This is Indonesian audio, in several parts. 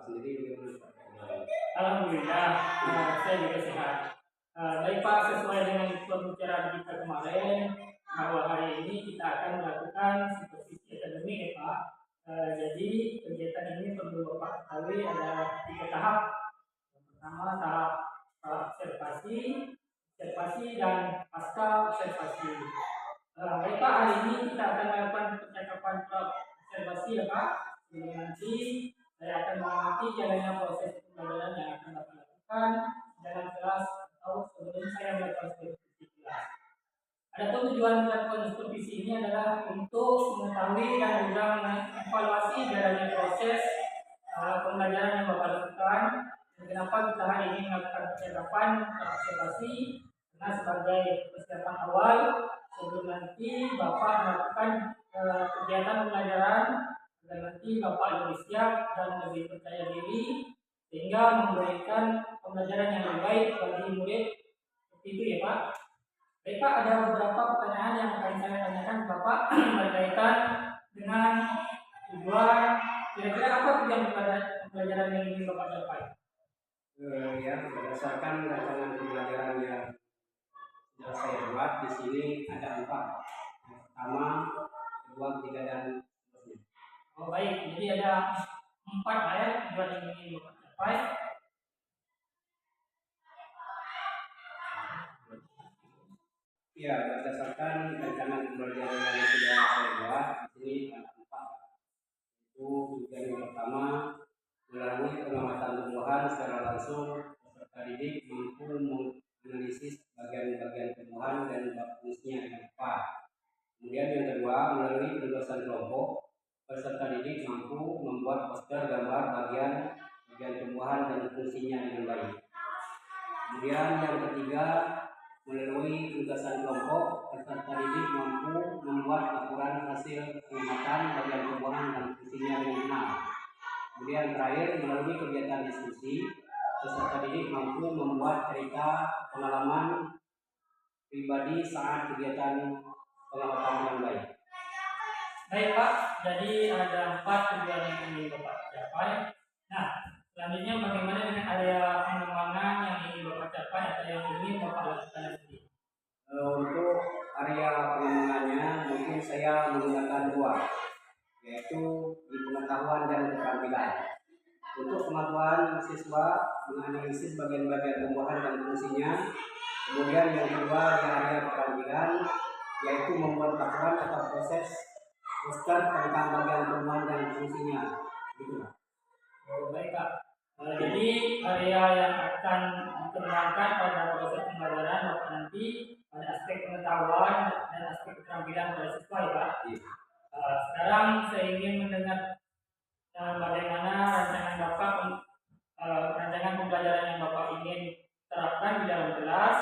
sendiri bagaimana Pak? Alhamdulillah, saya juga sehat. Baik Pak, sesuai dengan pembicaraan kita kemarin, bahwa hari ini kita akan melakukan supervisi akademik ya Pak. Jadi kegiatan ini perlu Bapak ketahui ada 3 tahap. Yang pertama tahap observasi dan pasca observasi. Baik Pak, hari ini kita akan melakukan percakapan observasi ya Pak. Jadi nanti saya akan mengamati jalannya proses pembelajaran yang akan Bapak lakukan dalam kelas atau sebelum saya melakukan supervisi kelas. Adapun tujuan melakukan supervisi ini adalah untuk mengetahui dan juga mengevaluasi jalannya proses pembelajaran yang Bapak lakukan. Dan kenapa kita hari ini melakukan percakapan observasi? Karena sebagai persiapan awal sebelum nanti Bapak melakukan kegiatan pembelajaran, dan nanti Bapak lebih siap dan lebih percaya diri sehingga memberikan pembelajaran yang lebih baik bagi murid. Seperti itu ya Pak. Baik Pak, ada beberapa pertanyaan yang akan saya tanyakan ke Bapak berkaitan dengan tujuan, kira-kira apa tujuan pembelajaran yang ingin Bapak capai? Ya, berdasarkan rancangan pembelajaran yang sudah saya buat di sini ada 4. Yang pertama, kedua, ketiga, dan seterusnya. Oh baik, jadi ada 4 ayat tujuan yang ingin Bapak capai. Ya, berdasarkan rancangan pembelajaran yang sudah saya buat di sini ada 4. Itu tujuan yang pertama, melalui pengamatan tumbuhan secara langsung, peserta didik mampu menganalisis bagian-bagian tumbuhan dan fungsinya dengan tepat. Kemudian yang kedua, melalui penugasan kelompok, peserta didik mampu membuat poster gambar bagian tumbuhan dan fungsinya dengan baik. Kemudian yang ketiga, melalui penugasan kelompok, peserta didik mampu membuat laporan hasil pengamatan bagian tumbuhan dan fungsinya dengan benar. Kemudian terakhir, melalui kegiatan diskusi, peserta didik mampu membuat cerita pengalaman pribadi saat kegiatan pengamatan dengan baik. Baik Pak, jadi ada 4 tujuan yang ingin Bapak capai. Nah, selanjutnya bagaimana dengan area pengembangan yang ingin Bapak capai atau yang ingin Bapak lakukan nanti? Untuk area pengembangannya mungkin saya menggunakan 2, yaitu di pengetahuan dan keterampilan. Untuk pengetahuan siswa menganalisis bagian-bagian tumbuhan dan fungsinya. Kemudian yang kedua di area keterampilan, yaitu membuat laporan atau proses poster tentang bagian tumbuhan dan fungsinya. Gitu. Oh, baik Pak. Jadi area yang akan dikembangkan pada proses pembelajaran Bapak nanti pada aspek pengetahuan dan aspek keterampilan pada siswa ya Pak. Iya. Sekarang saya ingin mendengar bagaimana rancangan Bapak, rancangan pembelajaran yang Bapak ingin terapkan di dalam kelas.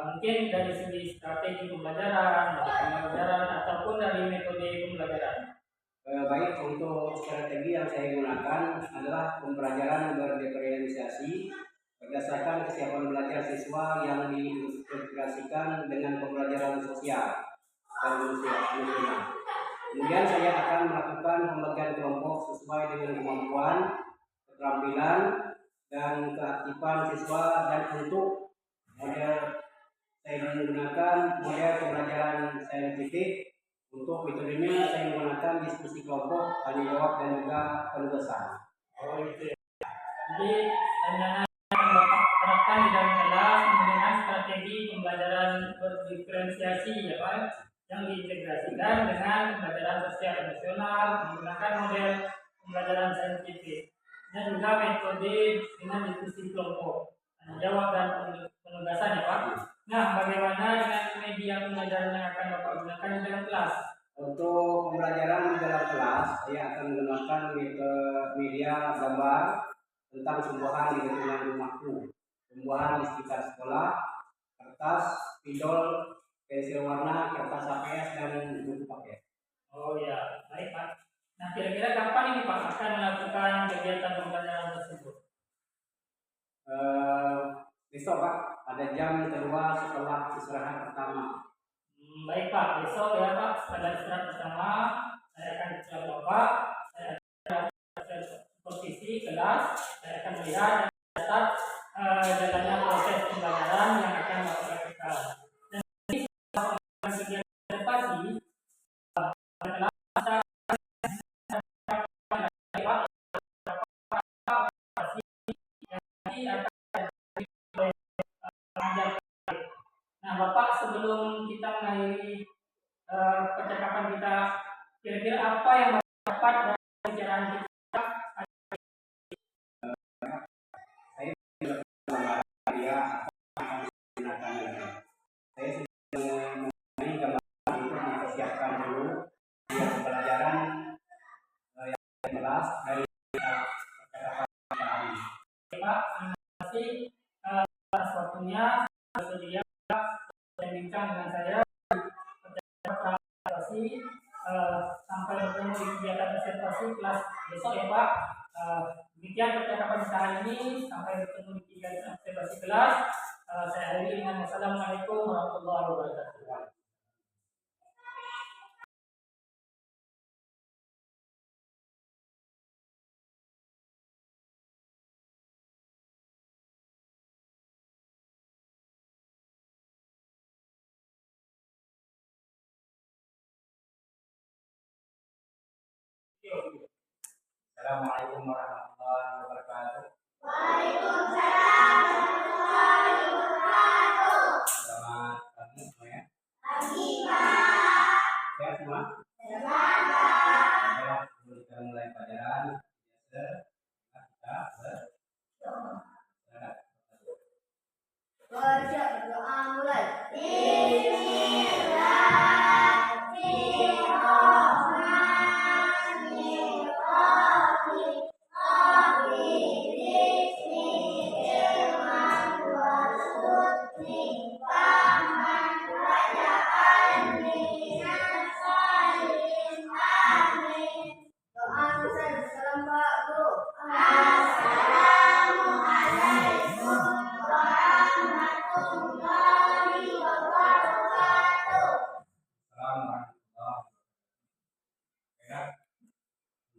Mungkin dari segi strategi pembelajaran, ataupun dari metode pembelajaran. Baik, untuk strategi yang saya gunakan adalah pembelajaran berdiferensiasi berdasarkan kesiapan belajar siswa yang diintegrasikan dengan pembelajaran sosial dan emosional. Kemudian saya akan melakukan pembagian kelompok sesuai dengan kemampuan, keterampilan, dan keaktifan siswa, dan untuk model saya menggunakan model pembelajaran saintifik. Untuk metodenya saya menggunakan diskusi kelompok, tanya jawab, dan juga penugasan. Oh itu ya. Jadi rancangan yang Bapak terapkan di dalam kelas menggunakan strategi pembelajaran berdiferensiasi ya Pak, yang diintegrasikan dengan pembelajaran sosial emosional menggunakan model pembelajaran saintifik dan juga metode dengan diskusi kelompok, tanya jawab, dan penugasan ya Pak. Nah, bagaimana dengan media pembelajaran yang akan Bapak gunakan di dalam kelas? Untuk pembelajaran di dalam kelas, saya akan menggunakan media gambar tentang tumbuhan di lingkungan rumahku, tumbuhan di sekitar sekolah, kertas, spidol, pensil warna, kertas HPS, dan buku paket. Oh ya, baik Pak. Nah, kira-kira kapan ini Pak akan melakukan kegiatan pembelajaran tersebut? Besok Pak, ada jam kedua setelah istirahat pertama. Baik Pak, besok ya Pak, pada istirahat pertama saya akan bicara Bapak, saya akan supervisi kelas kelas, saya akan melihat dan mencatat jalannya proses pembelajaran yang akan Bapak lakukan. Dan ini kegiatan observasi adalah nah, Bapak, sebelum kita mengakhiri percakapan kita, kira-kira apa yang Bapak dapat dari pembicaraan kita? Saya tidak dia akan menggunakan saya sudah mengenai gambaran untuk mempersiapkan dulu dia pembelajaran yang jelas dari percakapan tadi. Pak, terima kasih atas waktunya bersedia berbincang dengan saya observasi. Sampai bertemu di kegiatan observasi kelas besok ya Pak. Demikian percakapan kita hari ini. Sampai bertemu di kegiatan observasi kelas. Saya akhiri dengan wassalamualaikum warahmatullahi wabarakatuh. Assalamualaikum warahmatullahi wabarakatuh. Selamat pagi semuanya. Sehat semua? Baiklah, sebelum kita mulai pelajaran biasa kita berdoa mulai.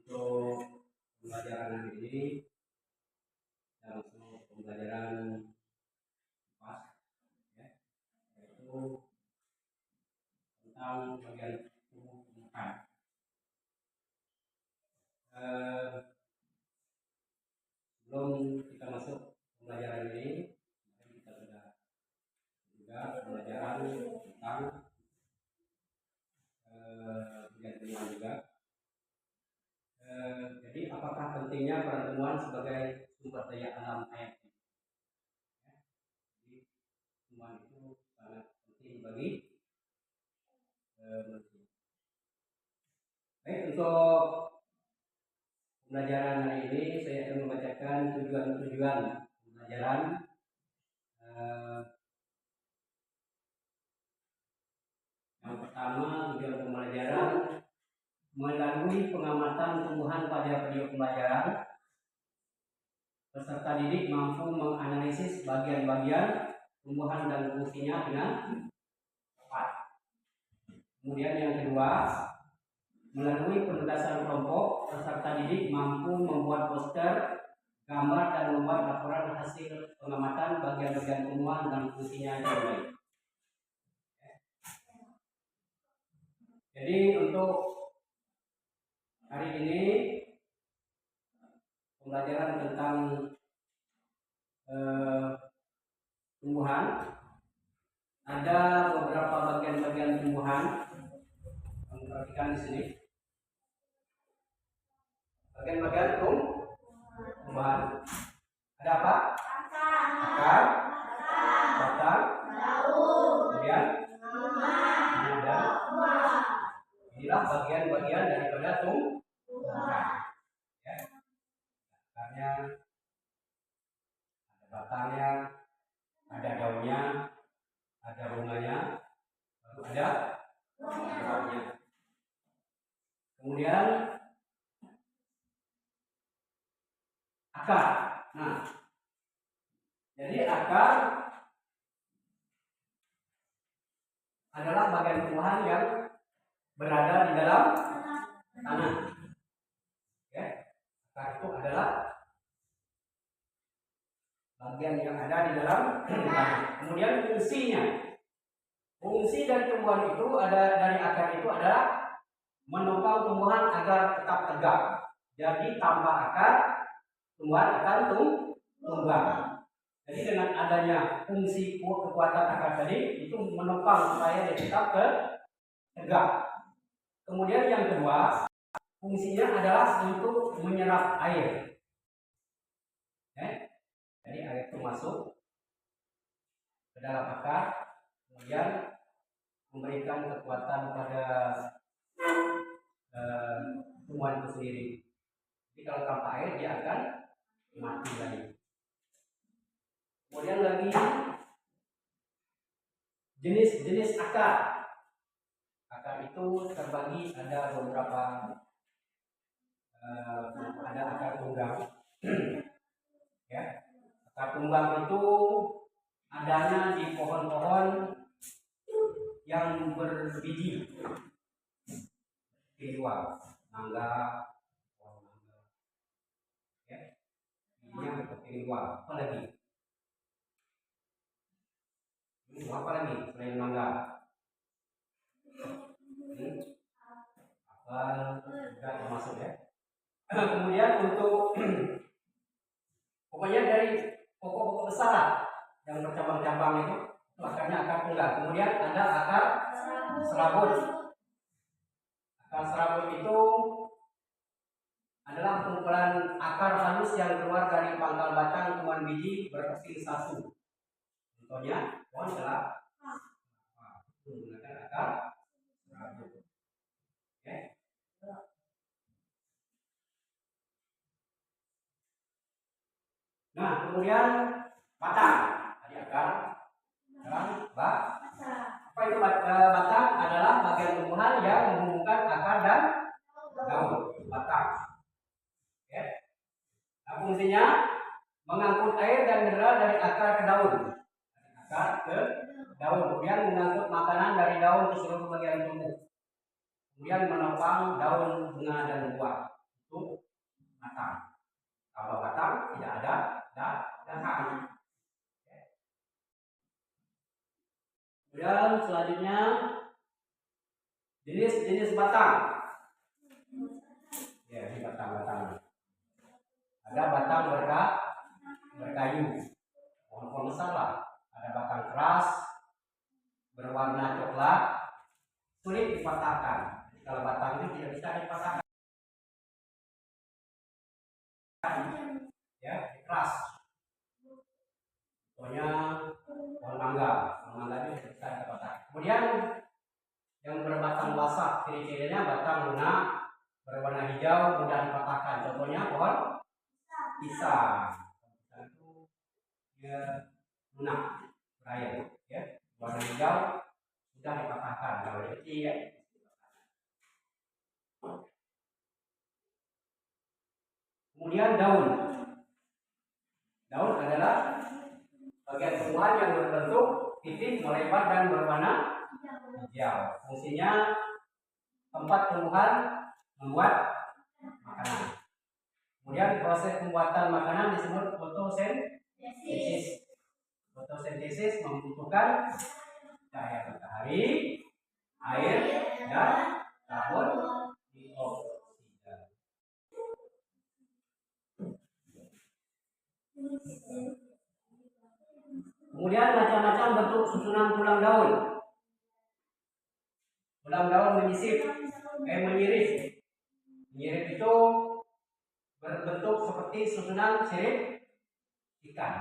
Untuk pembelajaran hari ini langsung pembelajaran pas ya, yaitu tentang bagian tubuh permukaan. Sebelum kita masuk pembelajaran ini, kita sudah juga pembelajaran tentang bagian tumbuhan juga. Jadi apakah pentingnya peran tumbuhan sebagai sumber daya alam hayati? Ya, jadi tumbuhan itu sangat penting bagi manusia. Baik, untuk pembelajaran hari ini saya akan membacakan tujuan-tujuan pembelajaran. Yang pertama, tujuan pembelajaran melalui pengamatan tumbuhan pada video pembelajaran, peserta didik mampu menganalisis bagian-bagian tumbuhan dan fungsinya dengan tepat. Kemudian yang kedua, melalui penugasan kelompok, peserta didik mampu membuat poster, gambar, dan membuat laporan hasil pengamatan bagian-bagian tumbuhan dan fungsinya yang lain. Jadi untuk hari ini pembelajaran tentang tumbuhan, ada beberapa bagian-bagian tumbuhan. Kamu perhatikan di sini. Bagian-bagian tumbuhan. Ada apa? Akar, batang, kemudian ada. Inilah bagian-bagian daripada tumbuhan. Ya. Akarnya, ada batangnya, ada daunnya, ada bunganya, baru ada buahnya. Kemudian akar. Nah, jadi akar adalah bagian tumbuhan yang berada di dalam tanah. Ya, akar itu adalah bagian yang ada di dalam tanah. Kemudian fungsinya, fungsi dari tumbuhan itu dari akar itu adalah menopang tumbuhan agar tetap tegak. Jadi tanpa akar, tumbuhan akan tumbang. Jadi dengan adanya fungsi kekuatan akar tadi itu menopang supaya dia tetap tegak. Kemudian yang kedua, fungsinya adalah untuk menyerap air. Jadi air itu masuk ke dalam akar, kemudian memberikan kekuatan pada tumbuhan itu sendiri. Jadi kalau tanpa air dia akan mati lagi. Kemudian lagi jenis-jenis akar. Akar itu terbagi ada beberapa, ada akar tunggang. Ya, akar tunggang itu adanya di pohon-pohon yang berbiji. Di luar, mangga, pohon mangga. Ya, bijinya seperti luar. Apa lagi? Apa lagi selain mangga? Apel juga termasuk ya. Kemudian untuk pokoknya dari pokok-pokok besar yang bercabang-cabang itu akarnya akar tunggal. Kemudian ada akar serabut. Akar serabut itu adalah kumpulan akar halus yang keluar dari pangkal batang tumbuhan biji berkecil satu. Contohnya pohon kelapa menggunakan akar serabut. Okay. Nah, kemudian batang. Tadi akar, sekarang apa itu batang? Adalah bagian tumbuhan yang menghubungkan akar dan daun. Batang. Okay. Nah, fungsinya mengangkut air dan mineral dari akar ke daun. Akar ke daun, kemudian mengangkut makanan dari daun ke seluruh bagian tubuh. Kemudian menopang daun, bunga dan buah. Itu batang. Kalau batang tidak ada dahan. Kemudian selanjutnya jenis-jenis batang. Ya, ini batang-batang. Ada batang berkayu, pohon besar lah. Ada batang keras, berwarna coklat, sulit dipatahkan. Jadi kalau batang itu tidak bisa dipatahkan. Ya, keras. Contohnya pohon mangga. Pohon mangga itu tidak bisa dipatahkan. Kemudian yang berbatang basah, ciri-cirinya batang lunak, berwarna hijau, mudah dipatahkan. Contohnya pohon pisang. Itu dia lunak, berair, ya, warna hijau, mudah dipatahkan. Kalau dia kecil, ya. Kemudian daun. Daun adalah bagian tumbuhan yang berbentuk titik, melebar dan berwarna hijau. Fungsinya tempat tumbuhan membuat makanan. Kemudian proses pembuatan makanan disebut fotosintesis. Fotosintesis membutuhkan cahaya matahari, air, dan karbon dioksida. Kemudian macam-macam bentuk susunan tulang daun. Tulang daun menyisip, menyirit. Menyirit itu berbentuk seperti susunan sirip ikan.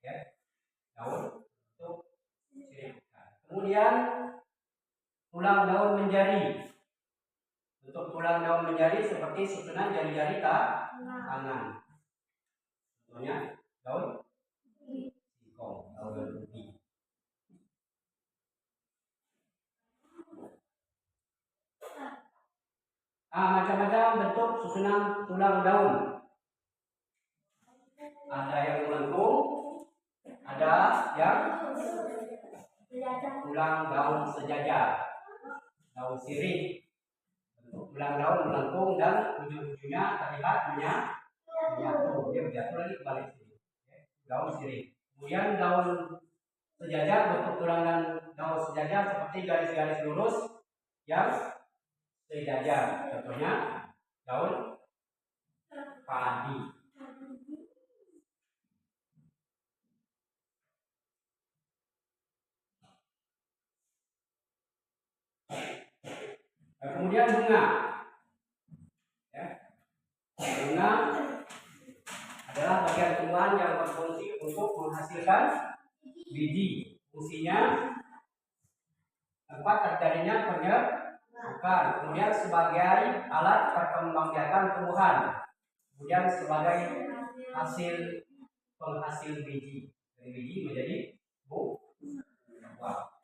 Ya, daun bentuk sirip ikan. Kemudian tulang daun menjari. Bentuk tulang daun menjari seperti susunan jari-jari tangan. Contohnya daun singkong, daun ubi. Macam-macam bentuk susunan tulang daun. Ada yang melengkung, ada yang tulang daun sejajar, daun sirih. Bentuk tulang daun melengkung dan ujung-ujungnya terlihat menyatu. Dia berjatuh lagi kembali sini. daun sirih. Kemudian daun sejajar, bentuk tulangan daun sejajar seperti garis-garis lurus yang sejajar. Contohnya daun padi. Kemudian bunga. Ya. Bunga adalah bagian tumbuhan yang berfungsi untuk menghasilkan biji. Fungsinya tempat terjadinya penyerbukan. Kemudian sebagai alat perkembangbiakan tumbuhan. Kemudian sebagai hasil penghasil biji. Dari biji menjadi buah.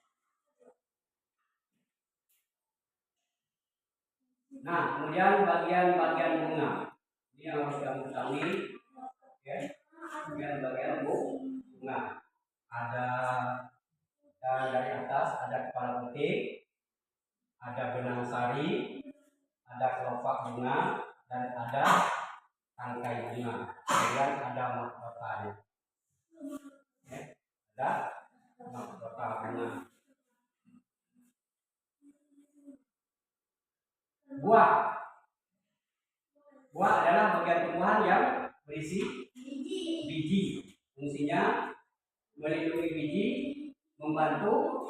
Nah, kemudian bagian-bagian bunga. Ini yang harus kamu ketahui. Ya. Bagian bunga. Ada dari atas ada kepala putih, ada benang sari, ada kelopak bunga, dan ada tangkai bunga. Kemudian ada mahkotanya. Ya. Ada mahkota bunga. Buah. Buah adalah bagian tumbuhan yang berisi biji. Fungsinya melindungi biji, membantu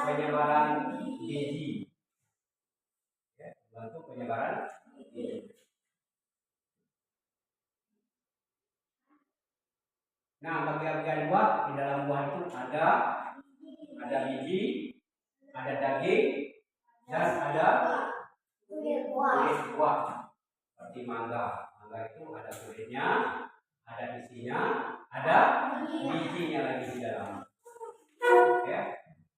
penyebaran biji. Ya, membantu penyebaran biji. Nah, bagian-bagian buah, di dalam buah itu ada biji, ada daging, dan ada kulit buah. Seperti mangga. Mangga itu ada kulitnya, ada isinya, ada bijinya lagi di dalam. Ya.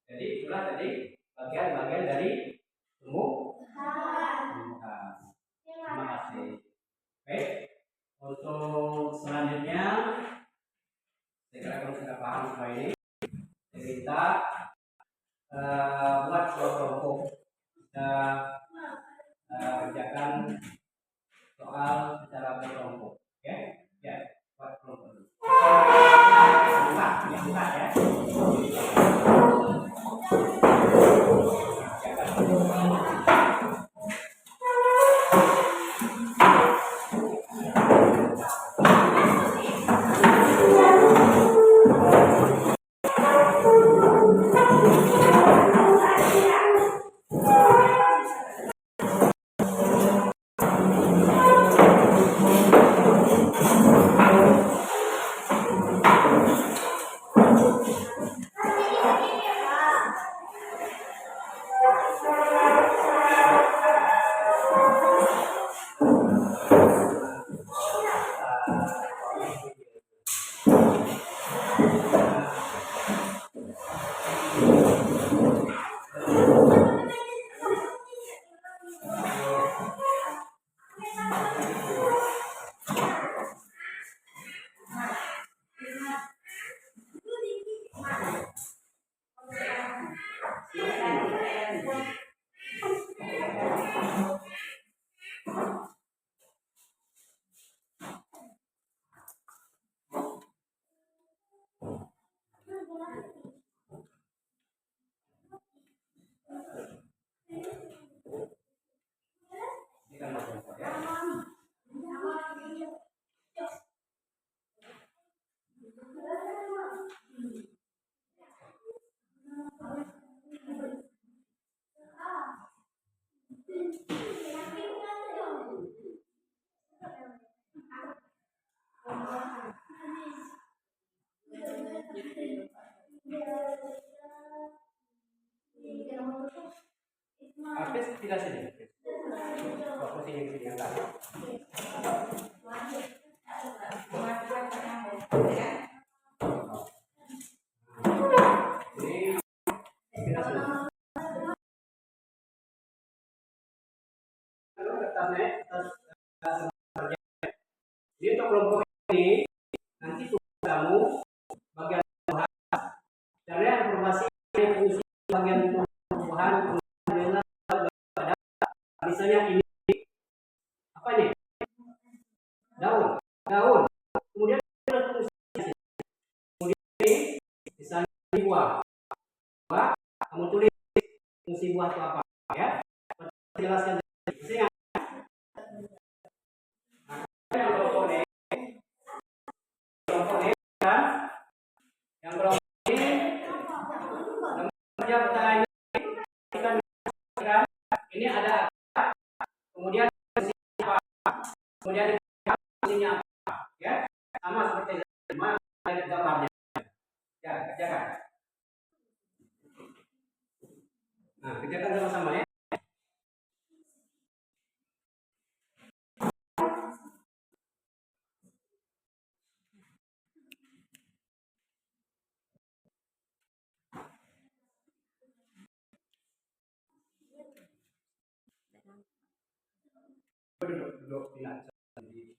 Jadi itulah tadi bagian-bagian dari tumbuhan. Terima kasih. Baik. Untuk selanjutnya, saya kira kamu sudah paham semua ini. Saya minta buat kelompok. Kita kerjakan soal secara berkelompok. Oke? Ya, buat kelompok dulu. Buka ya. Artis tidak sini. Fokus ini yang tadi. Jadi untuk kelompok ini nanti kamu bagian tumbuhan, karena informasi fungsi bagian tumbuhan misalnya ini apa ini daun, kemudian Fungsinya apa? Ya, sama seperti gambarnya. Ya, kerjakan. Nah, kerjakan sama-sama ya. Duduk tidak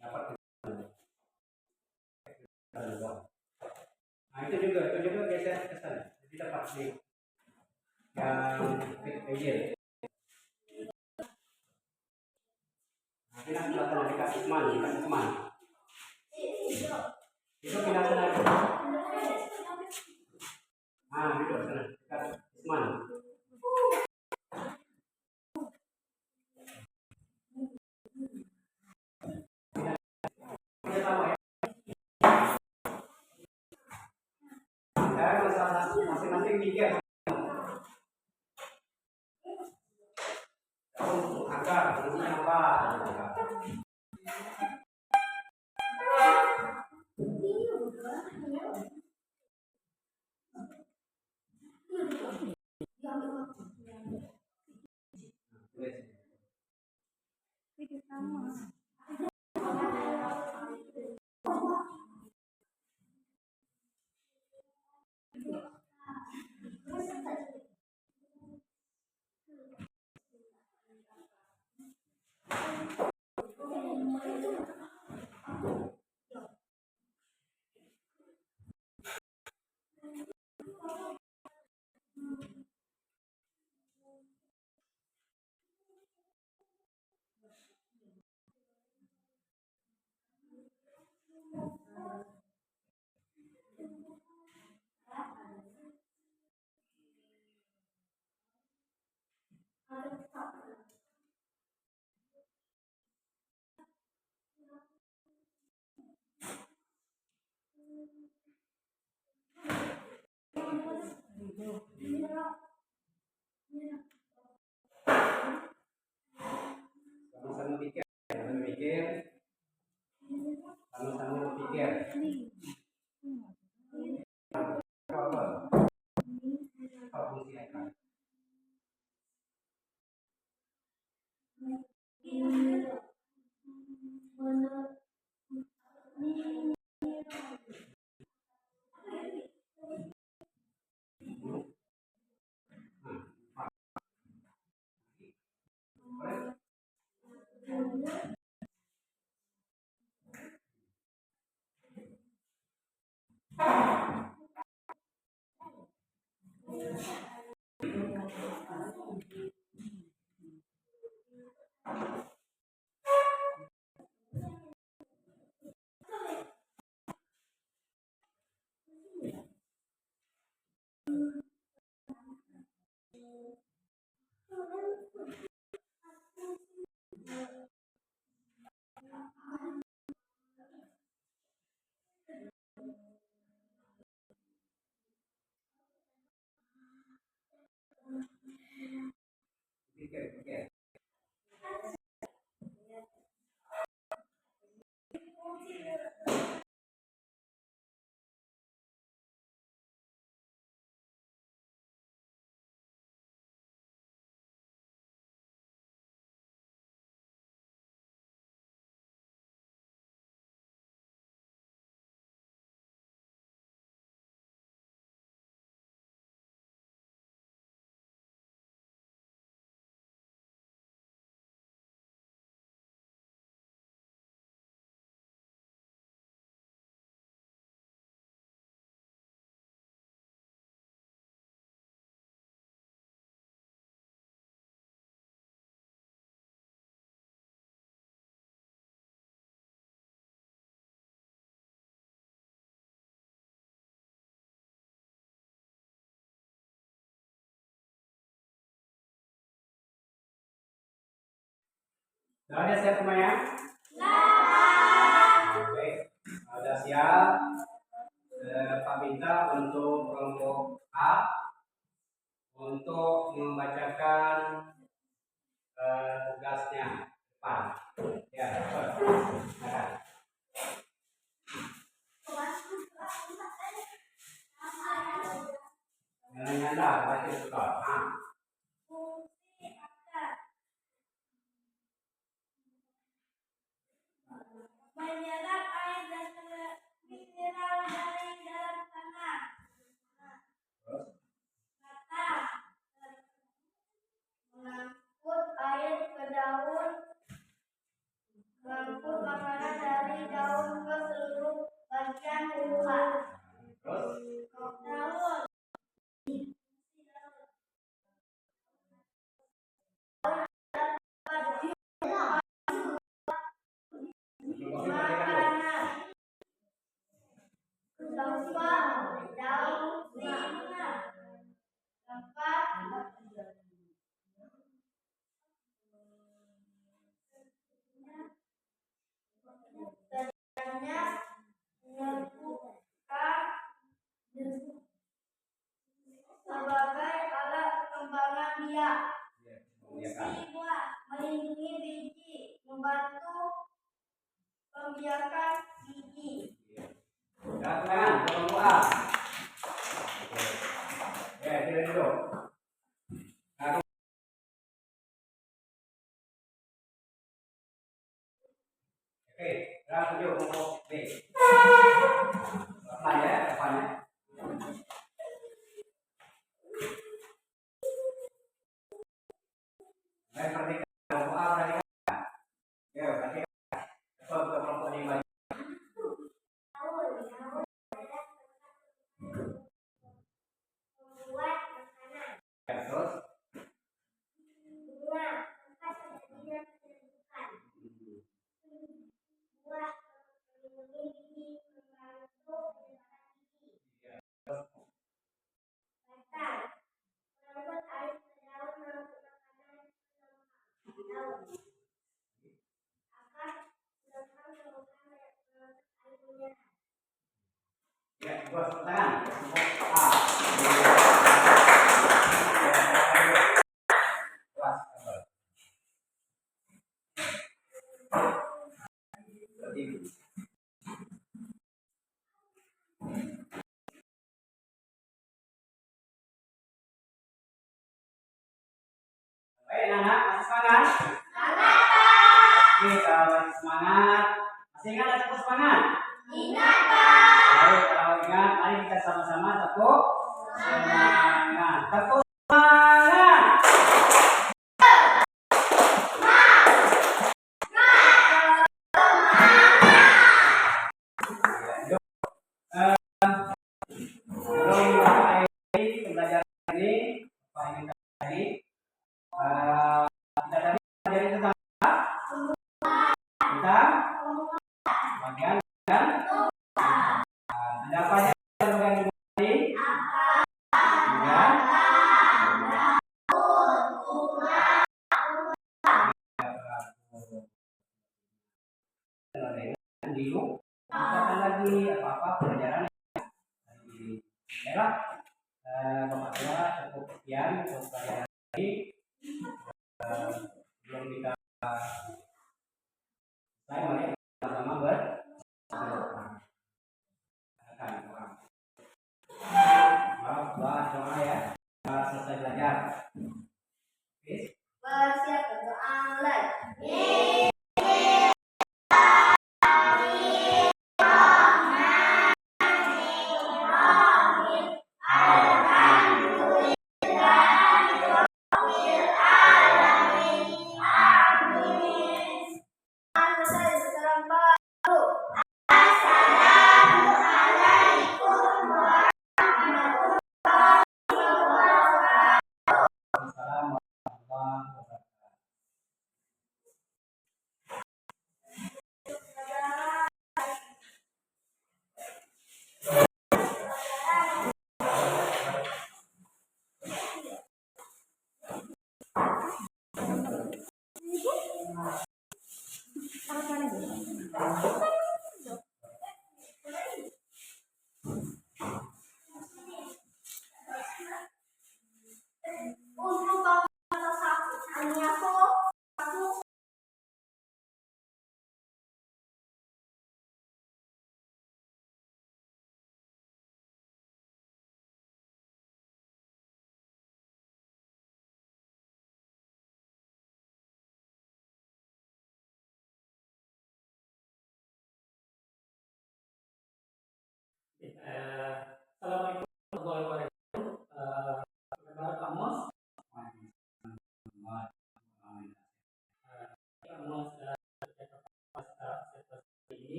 dapat. Nah, itu juga geser ke sana. Jadi dapat nih yang kecil. Nah, pindah sebelah sana dekat Usman. Itu pindah sana. Ah, duduk sana dekat Usman. Kita tahu ya. Sekarang masalah masing-masing mikir. Akar, fungsinya apa? Sama-sama mikir, sama-sama berpikir. Apa fungsi akar? Pikir. Sudah ada siap semuanya? Oke, sudah siap. Pak minta untuk kelompok A untuk membacakan tugasnya depan. Ya, cepat. Silakan. itu kalau. Fungsi akar. Menyerap air dan mineral dari dalam tanah. Kata. Mengangkut air ke daun. Mengangkut makanan dari daun ke seluruh bagian tumbuhan. Daun. Makanan. Tempat. Daun. Tempat. Sebenarnya menyebutkan sebagai alat pengembangan biak. Melindungi biji, membantu pembiakan biji. Tangan, tolong doa. Ya, tidak dulu. Oke, sekarang tunjuk kelompok B. Depan ya, depannya. Perhatikan kelompok A, perhatikan. Ya, perhatikan. Coba ke kelompok yang lain. Membuat makanan. Ya, terus. Bunga, tempat terjadinya penumbuhan. Buah, melindungi biji, membantu penyebaran biji. Batang, mengangkut air ke daun, mengangkut makanan ke daun. Akar, menangkap tumbuhan mengangkut air mineral. Ya, dua tangan. Kelompok A. Kelas, kembali. Berdiri. Baik, anak, masih semangat? Oke, kalau masih semangat, masih ingat atau semangat? Ingat, Pak. Baik, kalau ingat, mari kita sama-sama tepuk semangat. Tepuk semangat. Sebelum mengakhiri pembelajaran ini, Pak ingin tadi kita tadi belajar tentang apa? Tentang bagian dan ada apa aja bagian tadi? Dulu akan lagi apa-apa pelajaran di daerah Bapak tua cukup sekian untuk pelajaran ini. Belum kita saya mari sama-sama doa ya selesai belajar. Oke. Bersiap berdoa mulai.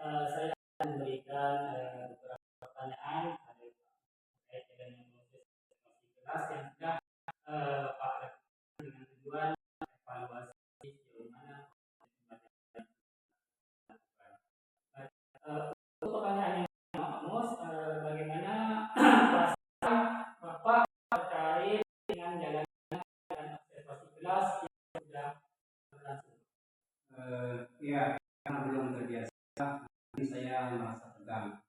saya akan memberikan beberapa pertanyaan terkait dengan proses observasi kelas yang sudah Pak lakukan dengan tujuan evaluasi sejauh mana pembelajaran dilakukan. Untuk pertanyaan yang pertama, Pak Mus, bagaimana perasaan Bapak terkait dengan jalannya observasi kelas yang sudah berlangsung? Ya, karena belum terbiasa, jadi saya merasa tegang.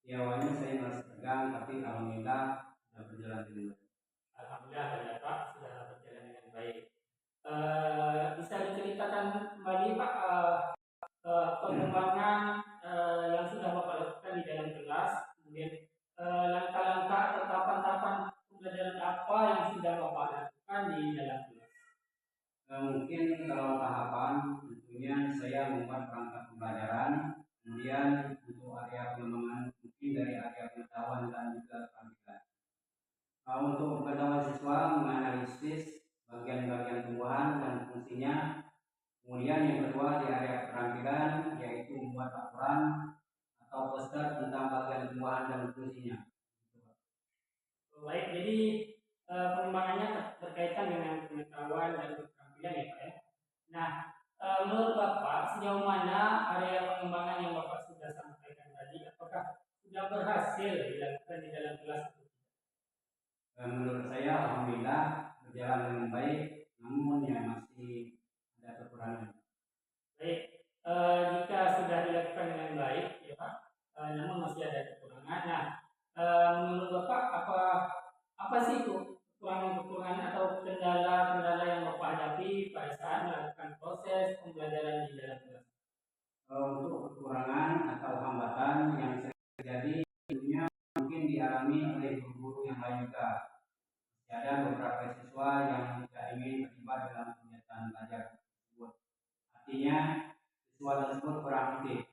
Ya, awalnya saya merasa tegang, tapi alhamdulillah sudah berjalan dengan baik. Alhamdulillah ya Pak, sudah berjalan dengan baik. Bisa diceritakan kembali Pak pengembangan yang sudah Bapak lakukan di dalam kelas, kemudian langkah-langkah atau tahapan-tahapan pembelajaran apa yang sudah Bapak lakukan di dalam kelas? Mungkin kalau tahapan tentunya saya membuat perangkat pembelajaran, kemudian untuk area pengembangan mungkin dari area pengetahuan dan juga keterampilan. Untuk pengetahuan siswa menganalisis bagian-bagian tumbuhan dan fungsinya. Kemudian yang kedua di area keterampilan yaitu membuat laporan atau poster tentang bagian tumbuhan dan fungsinya. Baik, jadi pengembangannya berkaitan dengan pengetahuan dan keterampilan ya Pak ya. Nah, menurut Bapak sejauh mana area pengembangan yang Bapak sudah sampaikan tadi, apakah sudah berhasil dilakukan di dalam kelas? Menurut saya alhamdulillah berjalan dengan baik, namun ya masih ada kekurangan. Baik, jika sudah dilakukan dengan baik ya Pak, namun masih ada kekurangan. Nah, menurut Bapak apa sih kekurangan atau kendala-kendala yang Bapak hadapi pada saat melakukan proses pembelajaran di dalam kelas? Untuk kekurangan atau hambatan yang sering terjadi tentunya mungkin dialami oleh guru-guru yang lain juga. Ada beberapa siswa yang tidak ingin terlibat dalam kegiatan belajar tersebut. Artinya siswa tersebut kurang aktif.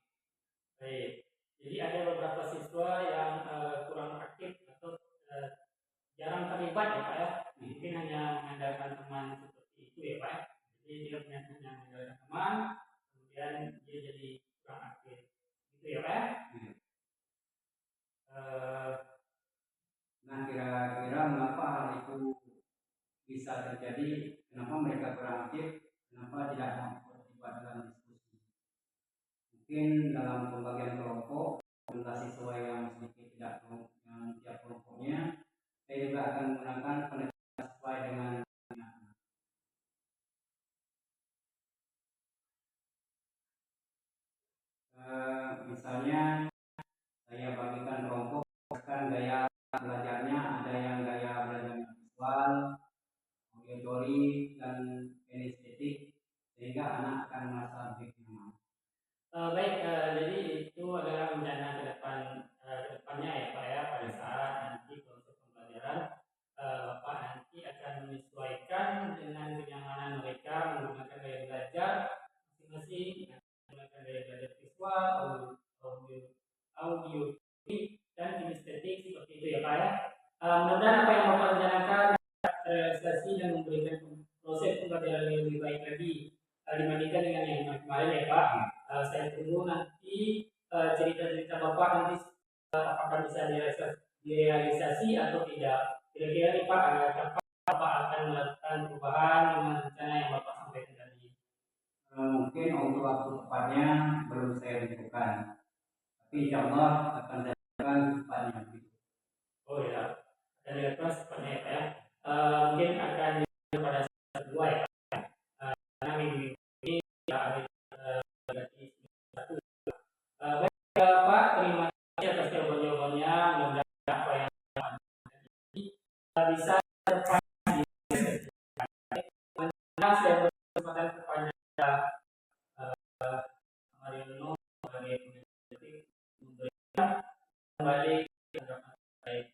Baik, jadi ada beberapa siswa yang kurang aktif atau jarang terlibat ya Pak ya. Mungkin hanya mengandalkan teman seperti itu ya Pak ya. Jadi dia hanya mengandalkan teman, kemudian dia jadi kurang aktif. Gitu ya Pak ya. Nah, kira-kira mengapa hal itu bisa terjadi? Kenapa mereka kurang aktif? Kenapa tidak mau terlibat dalam diskusi? Mungkin dalam pembagian kelompok, jumlah siswa yang sedikit tidak yang tiap kelompoknya, saya juga akan menggunakan pendekatan sesuai dengan misalnya saya bagikan kelompok berdasarkan gaya belajarnya, ada yang gaya belajarnya visual, auditory dan kinestetik, sehingga anak akan merasa lebih nyaman. Baik, jadi itu adalah rencana kedepannya ya Pak ya, pada saat nanti proses pembelajaran Bapak nanti akan menyesuaikan dengan kenyamanan mereka menggunakan gaya belajar masing-masing, menggunakan gaya belajar visual, audio dan kinestetik seperti itu ya Pak ya. Mudah-mudahan apa yang Bapak rencanakan terrealisasi dan memberikan proses pembelajaran yang lebih baik lagi dibandingkan dengan yang kemarin ya Pak. Saya tunggu nanti cerita-cerita Bapak nanti apakah bisa direalisasi atau tidak. Kira-kira nih Pak, kapan Bapak akan melakukan perubahan dengan rencana yang Bapak sampaikan tadi? Mungkin untuk waktu tepatnya belum saya tentukan, tapi insya Allah akan saya lakukan secepatnya. Oh ya, akan dilakukan secepatnya ya Pak ya. Mungkin akan dilakukan pada saat kedua ya Pak. Karena minggu ini ada berarti satu. Baik Pak, terima kasih atas jawaban-jawabannya. Mudah-mudahan apa yang bisa terpakai di saya berkesempatan kepada Marino sebagai pemimpin memberikan kembali tanggapan baik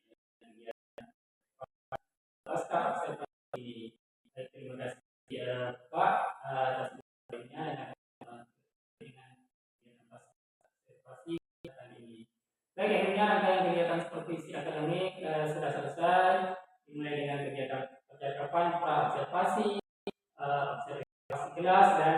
pasca observasi ini. Baik, terima kasih Pak atas informasinya dengan observasi kali ini. Baik, akhirnya rangkaian kegiatan supervisi akademik sudah selesai, dimulai dengan kegiatan percakapan, pra observasi, observasi kelas dan